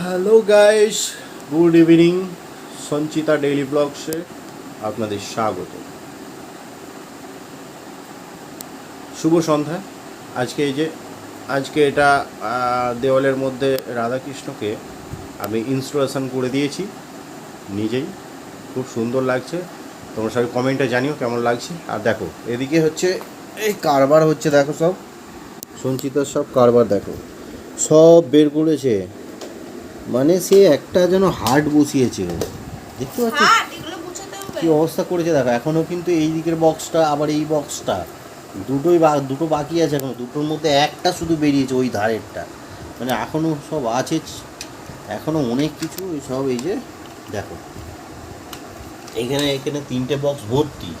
Hello guys, good evening. Sanchita daily ব্লগসে আপনাদের স্বাগত। শুভ সন্ধ্যা। আজকে এটা দেওয়ালের মধ্যে রাধাকৃষ্ণকে আমি ইনস্টলেশন করে দিয়েছি নিজেই। খুব সুন্দর লাগছে। তোমরা সবাই কমেন্টে জানিও কেমন লাগছে। আর দেখো এদিকে হচ্ছে এই কারবার হচ্ছে, দেখো সব সঞ্চিতার সব কারবার দেখো, সব বের করেছে। মানে সে একটা যেন হার্ট বসিয়েছে, দেখতে পাচ্ছি কি অবস্থা করেছে দেখো। এখনও কিন্তু এই দিকের বক্সটা আবার এই বক্সটা দুটো বাকি আছে, এখনো দুটোর মধ্যে একটা শুধু বেরিয়েছে, ওই ধারেরটা। মানে এখনও সব আছে, এখনও অনেক কিছু সব। এই যে দেখো এখানে তিনটে বক্স ভর্তি,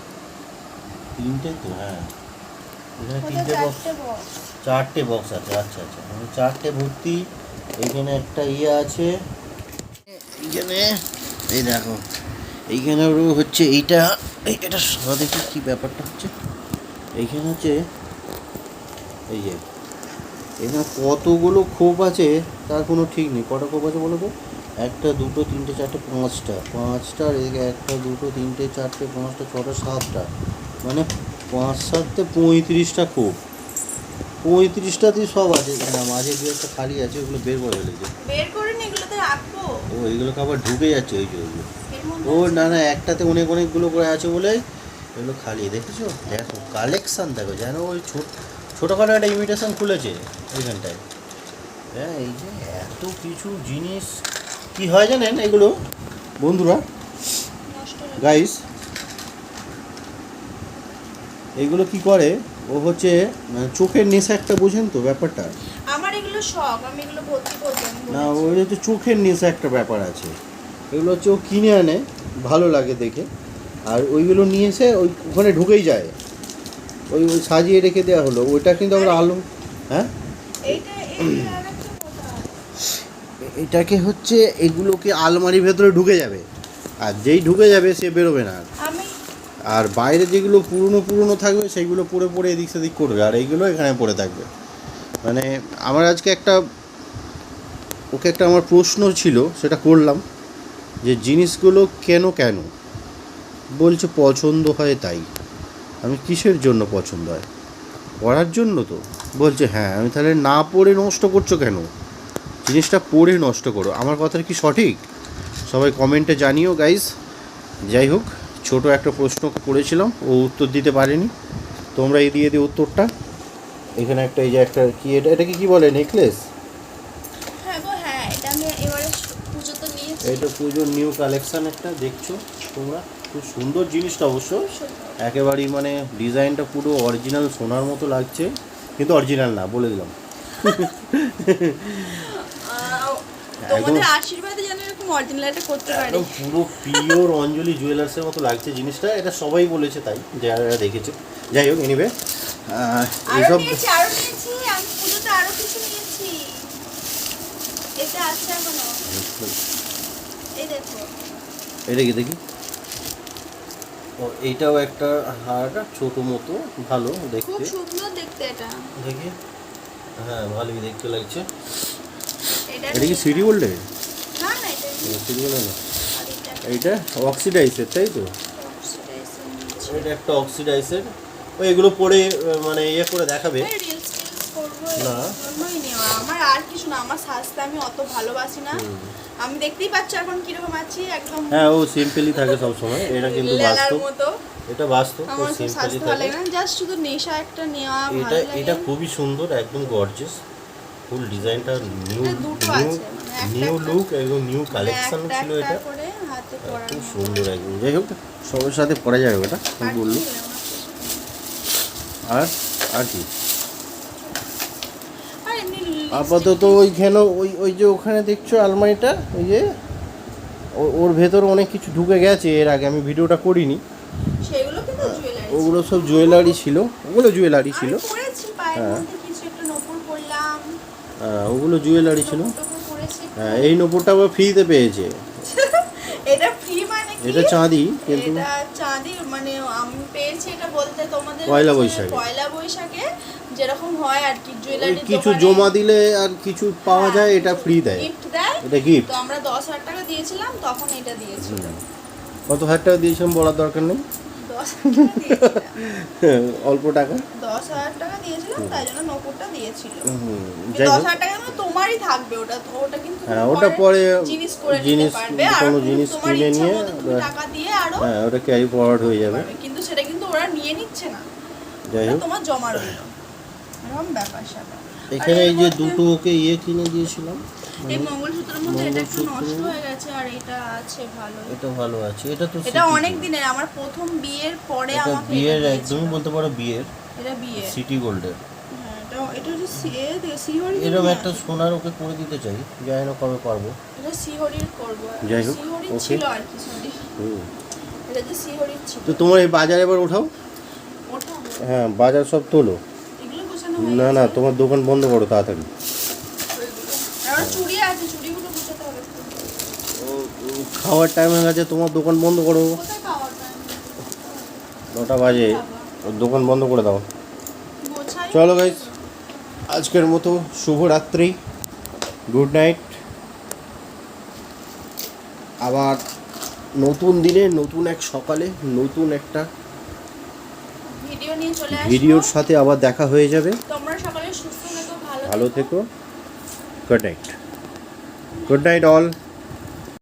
তিনটে তো, হ্যাঁ এখানে তিনটে বক্স, চারটে বক্স আছে। আচ্ছা আচ্ছা, মানে চারটে ভর্তি। এইখানে একটা আছে, এইখানে এই দেখো, এইখানে হচ্ছে এটা সাদা দেখি কী ব্যাপারটা হচ্ছে। এইখানে হচ্ছে এই যে এখানে কতগুলো খোপ আছে তার কোনো ঠিক নেই। কটা খোপ আছে বলো তো? একটা, দুটো, তিনটে, চারটে, পাঁচটার এদিকে একটা, দুটো, তিনটে, চারটে, পাঁচটা, ছটা, সাতটা, মানে 5-7 35টা খোপ। 35টাতেই সব আছে। মাঝে দু একটা খালি আছে, ওগুলো বের করে ফেলেছে। ও এগুলোকে আবার ঢুকে যাচ্ছে ওই যে ওইগুলো। ও না না, একটাতে অনেকগুলো করে আছে বলে এগুলো খালি। দেখেছো, দেখো কালেকশান দেখো, যেন ওই ছোটোখাটো একটা ইমিটেশন খুলেছে ওইখানটায়। হ্যাঁ, এই যে এত কিছু জিনিস কি হয় জানেন এগুলো বন্ধুরা, গাইস, এইগুলো কি করে ও হচ্ছে চোখের নেশা একটা, বোঝেন তো ব্যাপারটা? আমার এগুলো শখ, আমি এগুলো ভর্তি করব না, ওই হচ্ছে চোখের নেশা একটা ব্যাপার আছে। এগুলো হচ্ছে ও কিনে আনে, ভালো লাগে দেখে, আর ওইগুলো নিয়ে এসে ওখানে ঢুকেই যায়। ওই সাজিয়ে রেখে দেওয়া হলো, ওইটা কিন্তু আমরা আলো। হ্যাঁ, এটাকে হচ্ছে এগুলোকে আলমারির ভেতরে ঢুকে যাবে, আর যেই ঢুকে যাবে সে বেরোবে না। আর বাইরে যেগুলো পুরনো থাকবে সেগুলো পড়ে এদিক সেদিক করবে, আর এইগুলো এখানে পড়ে থাকবে। মানে আমার আজকে ওকে একটা আমার প্রশ্ন ছিল, সেটা করলাম যে জিনিসগুলো কেন বলছে পছন্দ হয় তাই। আমি কিসের জন্য পছন্দ হয়? পড়ার জন্য তো। বলছে হ্যাঁ। আমি তাহলে না পড়ে নষ্ট করছো কেন? জিনিসটা পড়ে নষ্ট করো। আমার কথাটা কি সঠিক? সবাই কমেন্টে জানিও গাইস। যাই হোক, ছোট একটা প্রশ্ন করেছিলাম, ও উত্তর দিতে পারেনি, তোমরা এই দিয়ে দিও উত্তরটা। এখানে একটা, এই যে একটা কি, এটাকে কি বলে, নেকলেস? এটা পুজোর নিউ কালেকশান একটা, দেখছো তোমরা, খুব সুন্দর জিনিসটা অবশ্য। একেবারেই মানে ডিজাইনটা পুরো অরিজিনাল সোনার মতো লাগছে, কিন্তু অরিজিনাল না, বলে দিলাম। তোমাদের আশীর্বাদে যেন এরকম অরিজিনাল এটা করতে পারি। একদম পুরো পিওর অঞ্জলি জুয়েলার্সের মতো লাগছে জিনিসটা। এটা সবাই বলেছে, তাই যারা দেখেছে। যাই হোক, এনিওয়ে, এইসব আরো নিয়েছি আমি পুজোতে, আরো কিছু নিয়েছি। এটা আছে এখনো, এই দেখো। এটা কি দেখি? ও, এইটাও একটা হারটা ছোট মতো, ভালো দেখতে, খুব সুন্দর দেখতে এটা। দেখি, হ্যাঁ ভালোই দেখতে লাগছে। এটা কি সিডি গোল্ডের? না না, এটা সিডি গোল্ডের না, এইটা অক্সিডাইজের, তাই তো? এটা একটা অক্সিডাইজের। ওই এগুলো পরে মানে ইয়ে করে দেখাবে না। আমার আর কিছু না, আমার সাজতে আমি অত ভালোবাসি না। আমি দেখতেই পাচ্ছি এখন কিরকম আছি, একদম। হ্যাঁ, ও সিম্পলি থাকে সব সময়, এটা কিন্তু বাস্তব। এটা বাস্তব, ও আমার সিম্পলি সাজতে ভালো থাকে। লাগে না, জাস্ট শুধু নেশা একটা নেওয়া ভালো এটা লাগে। এটা খুবই সুন্দর, একদম গর্জিয়াস। ফুল ডিজাইনটা নিউ লুক, একদম নিউ কালেকশন ছিল এটা। খুব সুন্দর একদম। যাই হোক, সবার সাথে পরা যাবে ওটা, আমি বললো। আর আর কি আপাতত ওইখানে ওই যে ওখানে দেখছো আলমারিটা, ওই যে ওর ভেতরে অনেক কিছু ঢুকে গেছে। এর আগে আমি ভিডিওটা করিনি। ওগুলো সব জুয়েলারি ছিল, হ্যাঁ ওগুলো জুয়েলারি ছিল। হ্যাঁ, এই নূপুরটা আবার ফ্রিতে পেয়েছে। এটা ফ্রি মানে কি? এটা চাঁদি, কিন্তু এটা চাঁদি মানে আমি পেয়েছি, এটা বলতে তোমাদের পয়লা বৈশাখে যেরকম হয় আর কি জুয়েলারি কিছু জমা দিলে আর কিছু পাওয়া যায়, এটা ফ্রি দেয়, গিফট দেয়। এটা গিফট। তো আমরা 10,000 টাকা দিয়েছিলাম, তখন এটা দিয়েছিল। কত হাজার টাকা দিয়েছিলাম বলার দরকার নেই, 10,000 টাকা দিয়েছিলাম। অল্প টাকা। 10,000 টাকা দিয়েছিলাম, তাই জন্য নকুরটা দিয়েছিল। যাই হোক, 10,000 টাকা মানে তোমারই থাকবে ওটা, তো ওটা কিন্তু হ্যাঁ ওটা পরে জিনিস করে নিতে জিনিস, পারবে, আর কোনো জিনিস তোমার কিনে ইচ্ছা নিয়ে মতো তুমি টাকা দিয়ে আরো হ্যাঁ ওটা ক্যারি ফরওয়ার্ড হয়ে যাবে। কিন্তু সেটা কিন্তু ওরা নিয়ে নিচ্ছে না, যাই ওটা হোক, তোমার জমা রইল, এরকম ব্যাপার স্যাপার। এখানে এই যে দুটো ওকে কিনে দিয়েছিলাম, এই মঙ্গলসূত্রের মধ্যে এটা একটু নষ্ট হয়ে গেছে, আর এটা আছে ভালো। এটা ভালো আছে, এটা তো এটা অনেক দিনের, আমার প্রথম বিয়ের পরে এটা আমাকে বিয়ের এটা একদমই দিয়েছিল। বলতে পারো বিয়ের, এটা বিয়ে, সিটি গোল্ডের। হ্যাঁ এটা হচ্ছে সিহরি। এরকম একটা সোনার ওকে করে দিতে চাই, জানি না কবে পারবো। এটা সিহরির করব। যাই হোক, সিহরি ওকে। ছিল আর কি, সরি। এটা যে সিহরির ছিল। তো তোমার এই বাজার এবার ওঠাও। ওটা হ্যাঁ বাজার সব তোলো। এগুলো গোছানো হয়ে না না, গেছে। তোমার দোকান বন্ধ করো তাড়াতাড়ি। আর চুড়ি আছে, চুড়িগুলো গোছাতে হবে। খাওয়ার টাইম হয়ে গেছে, তোমার দোকান বন্ধ করো। কোথায় খাওয়ার টাইম? 9টা বাজে, ওর দোকান বন্ধ করে দাও। গোছাই। চলো গাইস, আজকের মতো শুভরাত্রি, গুড নাইট। আবার নতুন দিনে, নতুন এক সকালে, নতুন একটা ভিডিও নিয়ে চলে আসবো। ভিডিওর সাথে আবার দেখা হয়ে যাবে। তোমরা সকালে সুস্থ থেকো, ভালো থেকো। Good night, good night all.